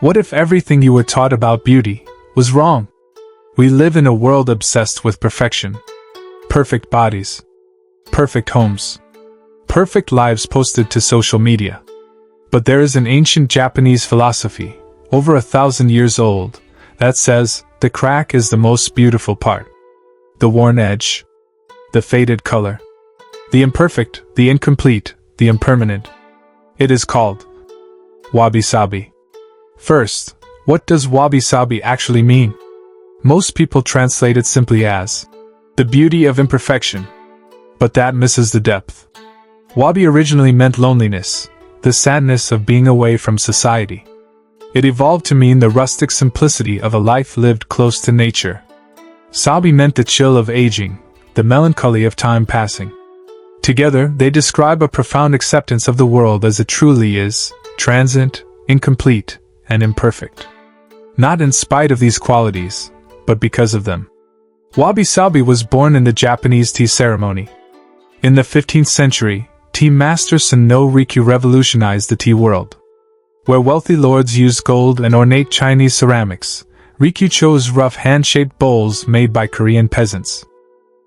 What if everything you were taught about beauty was wrong? We live in a world obsessed with perfection. Perfect bodies. Perfect homes. Perfect lives posted to social media. But there is an ancient Japanese philosophy, over 1,000 years old, that says the crack is the most beautiful part. The worn edge. The faded color. The imperfect, the incomplete, the impermanent. It is called Wabi-Sabi. First, what does Wabi-Sabi actually mean? Most people translate it simply as the beauty of imperfection. But that misses the depth. Wabi originally meant loneliness, the sadness of being away from society. It evolved to mean the rustic simplicity of a life lived close to nature. Sabi meant the chill of aging, the melancholy of time passing. Together, they describe a profound acceptance of the world as it truly is, transient, incomplete, and imperfect. Not in spite of these qualities, but because of them. Wabi-Sabi was born in the Japanese tea ceremony. In the 15th century, tea master Sen-no Rikyu revolutionized the tea world. Where wealthy lords used gold and ornate Chinese ceramics, Rikyu chose rough hand-shaped bowls made by Korean peasants.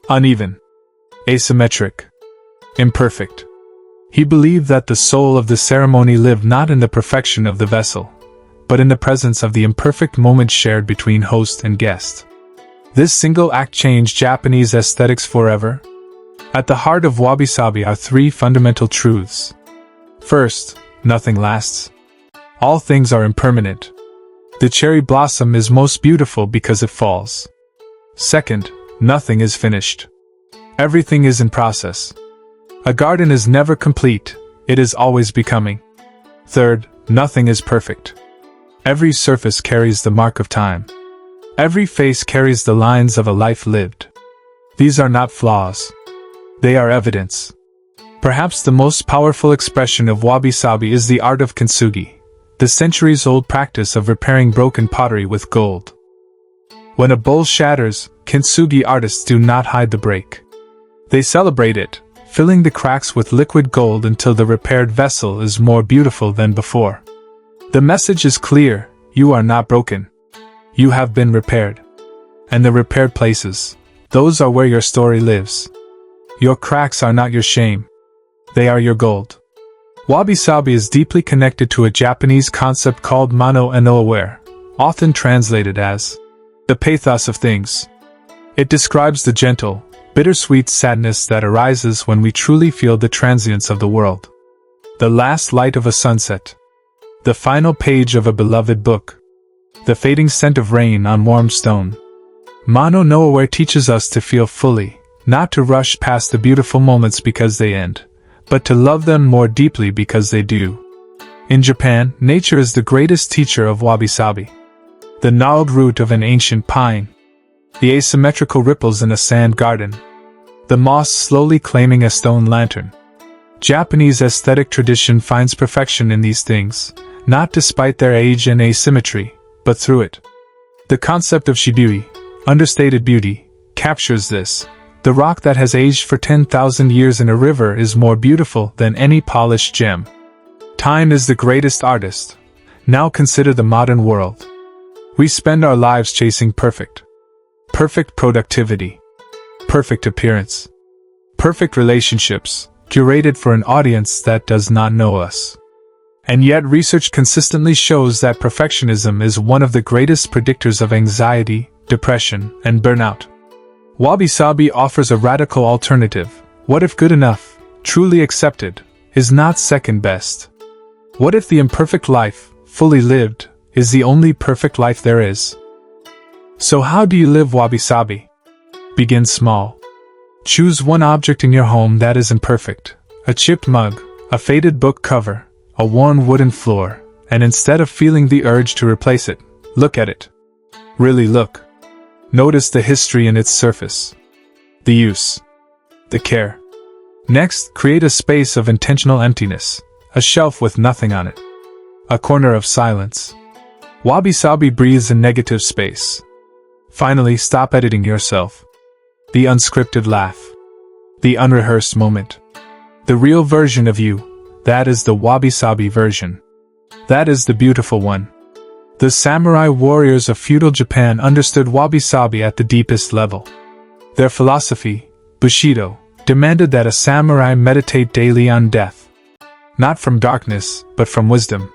Uneven. Asymmetric. Imperfect. He believed that the soul of the ceremony lived not in the perfection of the vessel, but in the presence of the imperfect moment shared between host and guest. This single act changed Japanese aesthetics forever. At the heart of Wabi-Sabi are three fundamental truths. First, nothing lasts. All things are impermanent. The cherry blossom is most beautiful because it falls. Second, nothing is finished. Everything is in process. A garden is never complete, it is always becoming. Third, nothing is perfect. Every surface carries the mark of time. Every face carries the lines of a life lived. These are not flaws. They are evidence. Perhaps the most powerful expression of Wabi-Sabi is the art of Kintsugi, the centuries-old practice of repairing broken pottery with gold. When a bowl shatters, Kintsugi artists do not hide the break. They celebrate it, filling the cracks with liquid gold until the repaired vessel is more beautiful than before. The message is clear: you are not broken. You have been repaired. And the repaired places, those are where your story lives. Your cracks are not your shame. They are your gold. Wabi-Sabi is deeply connected to a Japanese concept called mano no aware, often translated as the pathos of things. It describes the gentle, bittersweet sadness that arises when we truly feel the transience of the world. The last light of a sunset. The final page of a beloved book. The fading scent of rain on warm stone. Mano no aware teaches us to feel fully, not to rush past the beautiful moments because they end, but to love them more deeply because they do. In Japan, nature is the greatest teacher of Wabi-Sabi. The gnarled root of an ancient pine. The asymmetrical ripples in a sand garden. The moss slowly claiming a stone lantern. Japanese aesthetic tradition finds perfection in these things, not despite their age and asymmetry, but through it. The concept of shibui, understated beauty, captures this. The rock that has aged for 10,000 years in a river is more beautiful than any polished gem. Time is the greatest artist. Now consider the modern world. We spend our lives chasing perfect productivity, perfect appearance, perfect relationships, curated for an audience that does not know us. And yet research consistently shows that perfectionism is one of the greatest predictors of anxiety, depression, and burnout. Wabi-Sabi offers a radical alternative. What if good enough, truly accepted, is not second best? What if the imperfect life, fully lived, is the only perfect life there is? So how do you live Wabi-Sabi? Begin small. Choose one object in your home that is imperfect. A chipped mug, a faded book cover, a worn wooden floor, and instead of feeling the urge to replace it, look at it. Really look. Notice the history in its surface. The use. The care. Next, create a space of intentional emptiness, a shelf with nothing on it. A corner of silence. Wabi-Sabi breathes in negative space. Finally, stop editing yourself. The unscripted laugh. The unrehearsed moment. The real version of you, that is the Wabi-Sabi version. That is the beautiful one. The samurai warriors of feudal Japan understood Wabi-Sabi at the deepest level. Their philosophy, Bushido, demanded that a samurai meditate daily on death. Not from darkness, but from wisdom.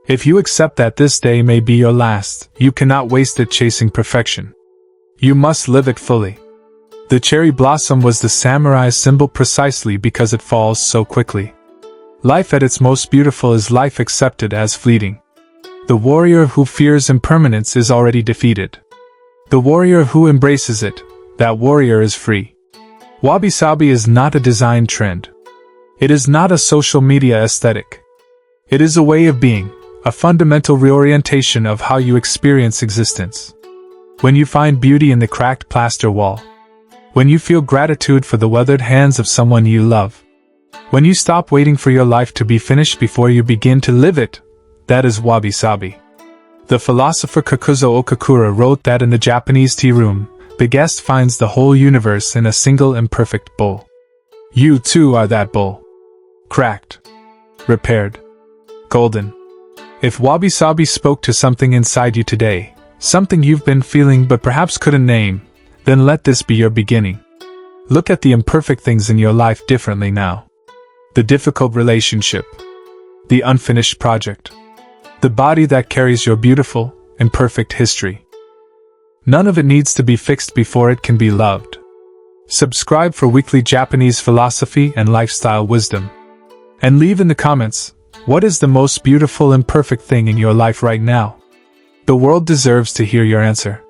If you accept that this day may be your last, you cannot waste it chasing perfection. You must live it fully. The cherry blossom was the samurai's symbol precisely because it falls so quickly. Life at its most beautiful is life accepted as fleeting. The warrior who fears impermanence is already defeated. The warrior who embraces it, that warrior is free. Wabi-Sabi is not a design trend. It is not a social media aesthetic. It is a way of being, a fundamental reorientation of how you experience existence. When you find beauty in the cracked plaster wall. When you feel gratitude for the weathered hands of someone you love. When you stop waiting for your life to be finished before you begin to live it, that is Wabi-Sabi. The philosopher Kakuzo Okakura wrote that in the Japanese tea room, the guest finds the whole universe in a single imperfect bowl. You too are that bowl. Cracked. Repaired. Golden. If Wabi-Sabi spoke to something inside you today, something you've been feeling but perhaps couldn't name, then let this be your beginning. Look at the imperfect things in your life differently now. The difficult relationship. The unfinished project. The body that carries your beautiful, imperfect history. None of it needs to be fixed before it can be loved. Subscribe for weekly Japanese philosophy and lifestyle wisdom. And leave in the comments, what is the most beautiful imperfect thing in your life right now? The world deserves to hear your answer.